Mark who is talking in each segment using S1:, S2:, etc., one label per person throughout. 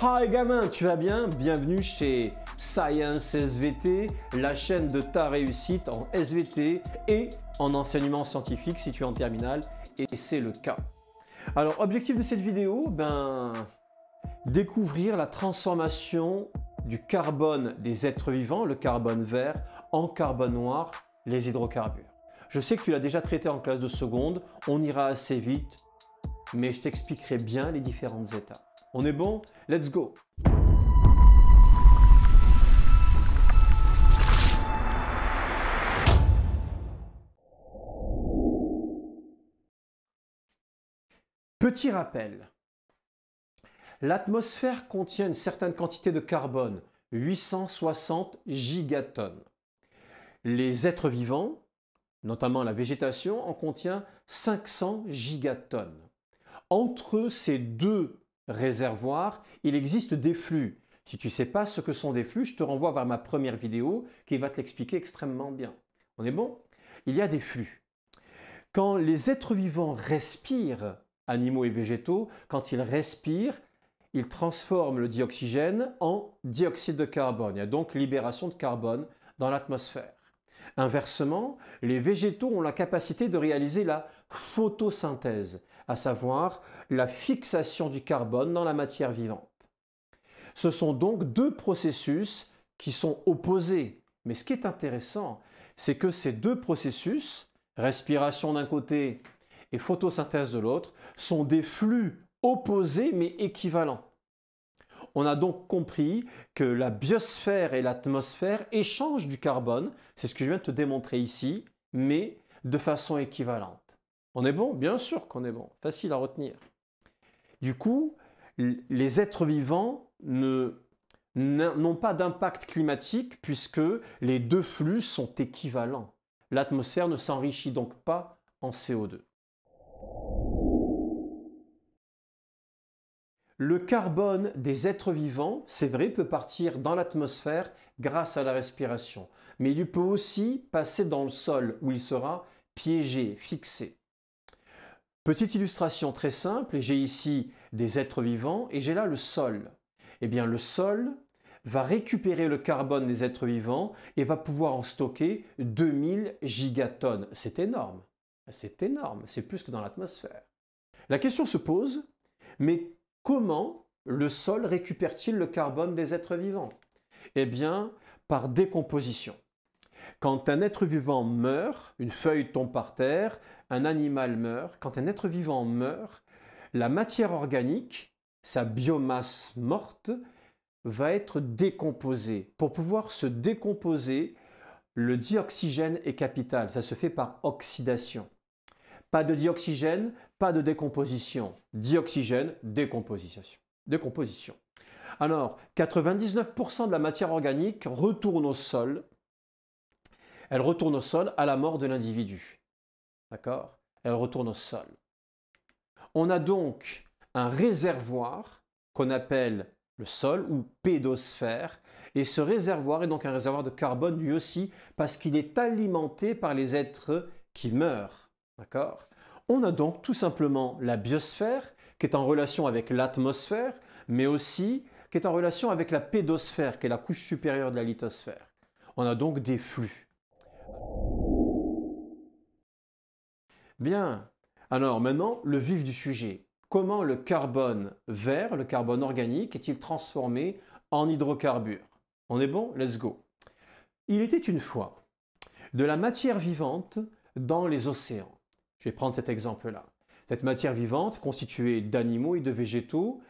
S1: Hi gamin, tu vas bien? Bienvenue chez Science SVT, la chaîne de ta réussite en SVT et en enseignement scientifique si tu es en terminale, et c'est le cas. Alors, objectif de cette vidéo, découvrir la transformation du carbone des êtres vivants, le carbone vert, en carbone noir, les hydrocarbures. Je sais que tu l'as déjà traité en classe de seconde, on ira assez vite, mais je t'expliquerai bien les différentes étapes. On est bon? Let's go! Petit rappel, l'atmosphère contient une certaine quantité de carbone, 860 gigatonnes. Les êtres vivants, notamment la végétation, en contient 500 gigatonnes. Entre ces deux réservoirs, il existe des flux. Si tu ne sais pas ce que sont des flux, je te renvoie vers ma première vidéo qui va te l'expliquer extrêmement bien. On est bon? Il y a des flux. Quand les êtres vivants respirent, animaux et végétaux, quand ils respirent, ils transforment le dioxygène en dioxyde de carbone. Il y a donc libération de carbone dans l'atmosphère. Inversement, les végétaux ont la capacité de réaliser la photosynthèse, à savoir la fixation du carbone dans la matière vivante. Ce sont donc deux processus qui sont opposés. Mais ce qui est intéressant, c'est que ces deux processus, respiration d'un côté et photosynthèse de l'autre, sont des flux opposés mais équivalents. On a donc compris que la biosphère et l'atmosphère échangent du carbone, c'est ce que je viens de te démontrer ici, mais de façon équivalente. On est bon? Bien sûr qu'on est bon, facile à retenir. Du coup, les êtres vivants n'ont pas d'impact climatique puisque les deux flux sont équivalents. L'atmosphère ne s'enrichit donc pas en CO2. Le carbone des êtres vivants, c'est vrai, peut partir dans l'atmosphère grâce à la respiration, mais il peut aussi passer dans le sol où il sera piégé, fixé. Petite illustration très simple, j'ai ici des êtres vivants et j'ai là le sol. Eh bien, le sol va récupérer le carbone des êtres vivants et va pouvoir en stocker 2000 gigatonnes. C'est énorme, c'est plus que dans l'atmosphère. La question se pose, mais comment le sol récupère-t-il le carbone des êtres vivants? Eh bien, par décomposition. Quand un être vivant meurt, une feuille tombe par terre, un animal meurt, quand un être vivant meurt, la matière organique, sa biomasse morte, va être décomposée. Pour pouvoir se décomposer, le dioxygène est capital, ça se fait par oxydation. Pas de dioxygène, pas de décomposition. Dioxygène, décomposition. Alors, 99% de la matière organique retourne au sol. Elle retourne au sol à la mort de l'individu. D'accord? Elle retourne au sol. On a donc un réservoir qu'on appelle le sol ou pédosphère. Et ce réservoir est donc un réservoir de carbone lui aussi parce qu'il est alimenté par les êtres qui meurent. D'accord? On a donc tout simplement la biosphère qui est en relation avec l'atmosphère, mais aussi qui est en relation avec la pédosphère, qui est la couche supérieure de la lithosphère. On a donc des flux. Bien, alors maintenant, le vif du sujet. Comment le carbone vert, le carbone organique, est-il transformé en hydrocarbures? On est bon? Let's go. Il était une fois de la matière vivante dans les océans. Je vais prendre cet exemple-là. Cette matière vivante constituée d'animaux et de végétaux,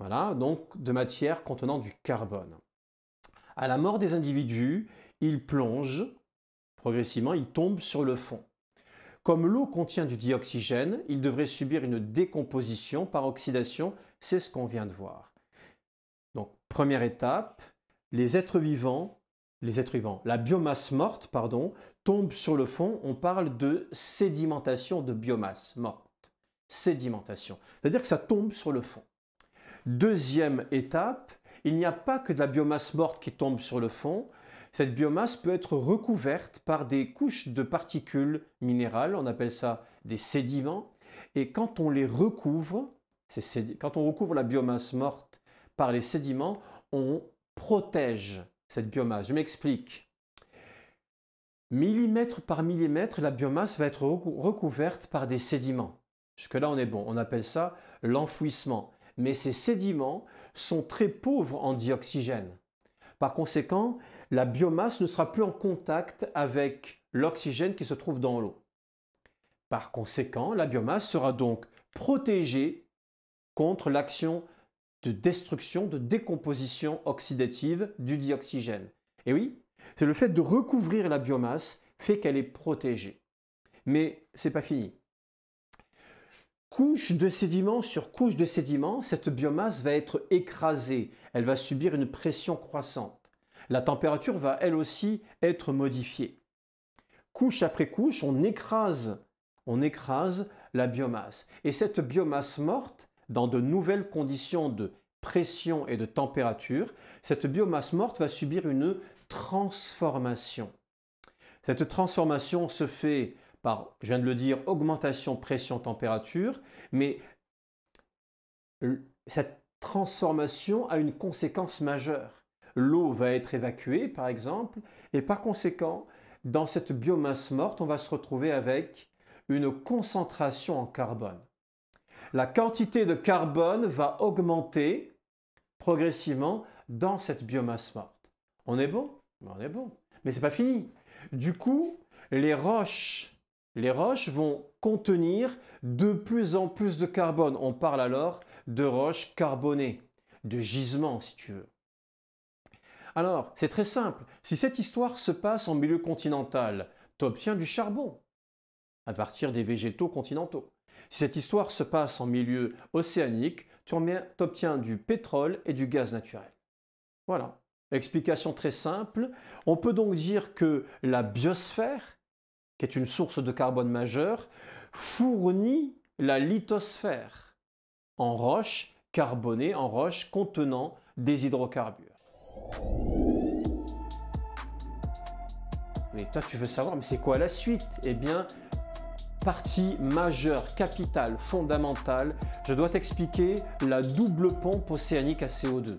S1: voilà, donc de matière contenant du carbone. À la mort des individus, ils plongent progressivement, ils tombent sur le fond. Comme l'eau contient du dioxygène, ils devraient subir une décomposition par oxydation, c'est ce qu'on vient de voir. Donc, première étape, la biomasse morte, tombe sur le fond, on parle de sédimentation de biomasse morte. Sédimentation, c'est-à-dire que ça tombe sur le fond. Deuxième étape, il n'y a pas que de la biomasse morte qui tombe sur le fond. Cette biomasse peut être recouverte par des couches de particules minérales, on appelle ça des sédiments. Et quand on les recouvre, quand on recouvre la biomasse morte par les sédiments, on protège cette biomasse. Je m'explique. Millimètre par millimètre, la biomasse va être recouverte par des sédiments. Jusque-là, on est bon. On appelle ça l'enfouissement. Mais ces sédiments sont très pauvres en dioxygène. Par conséquent, la biomasse ne sera plus en contact avec l'oxygène qui se trouve dans l'eau. Par conséquent, la biomasse sera donc protégée contre l'action de destruction, de décomposition oxydative du dioxygène. Et oui, c'est le fait de recouvrir la biomasse fait qu'elle est protégée. Mais ce n'est pas fini. Couche de sédiments sur couche de sédiments, cette biomasse va être écrasée. Elle va subir une pression croissante. La température va elle aussi être modifiée. Couche après couche, on écrase la biomasse. Et cette biomasse morte, dans de nouvelles conditions de pression et de température, cette biomasse morte va subir une transformation. Cette transformation se fait par, je viens de le dire, augmentation pression-température, mais cette transformation a une conséquence majeure. L'eau va être évacuée, par exemple, et par conséquent, dans cette biomasse morte, on va se retrouver avec une concentration en carbone. La quantité de carbone va augmenter progressivement dans cette biomasse morte. On est bon? On est bon. Mais ce n'est pas fini. Du coup, les roches vont contenir de plus en plus de carbone. On parle alors de roches carbonées, de gisements si tu veux. Alors, c'est très simple. Si cette histoire se passe en milieu continental, tu obtiens du charbon à partir des végétaux continentaux. Si cette histoire se passe en milieu océanique, tu obtiens du pétrole et du gaz naturel. Voilà. Explication très simple. On peut donc dire que la biosphère, qui est une source de carbone majeure, fournit la lithosphère en roches carbonées, en roches contenant des hydrocarbures. Mais toi, tu veux savoir, mais c'est quoi la suite? Eh bien, partie majeure, capitale, fondamentale, je dois t'expliquer la double pompe océanique à CO2.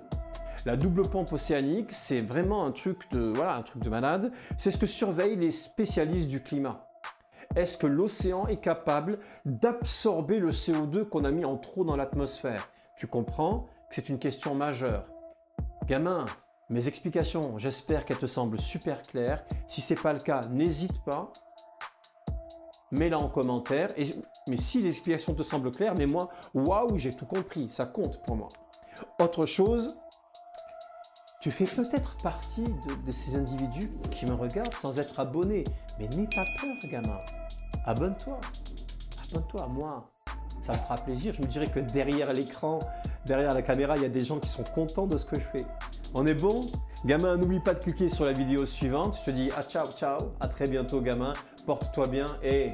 S1: La double pompe océanique, c'est vraiment un truc de malade. C'est ce que surveillent les spécialistes du climat. Est-ce que l'océan est capable d'absorber le CO2 qu'on a mis en trop dans l'atmosphère? Tu comprends que c'est une question majeure. Gamin, mes explications, j'espère qu'elles te semblent super claires. Si ce n'est pas le cas, n'hésite pas. Mets-la en commentaire. Mais si l'explication te semble claire, mais moi, waouh, j'ai tout compris. Ça compte pour moi. Autre chose, tu fais peut-être partie de ces individus qui me regardent sans être abonné. Mais n'aie pas peur, gamin. Abonne-toi. Abonne-toi. Moi, ça me fera plaisir. Je me dirais que derrière l'écran, derrière la caméra, il y a des gens qui sont contents de ce que je fais. On est bon? Gamin, n'oublie pas de cliquer sur la vidéo suivante. Je te dis à ciao, ciao. À très bientôt, gamin. Porte-toi bien et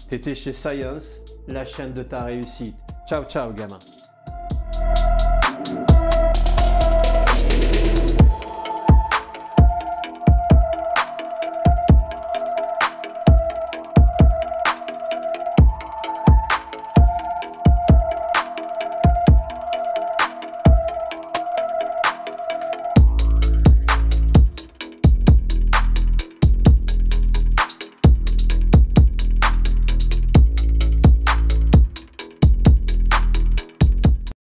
S1: t'étais chez Science, la chaîne de ta réussite. Ciao, ciao, gamin.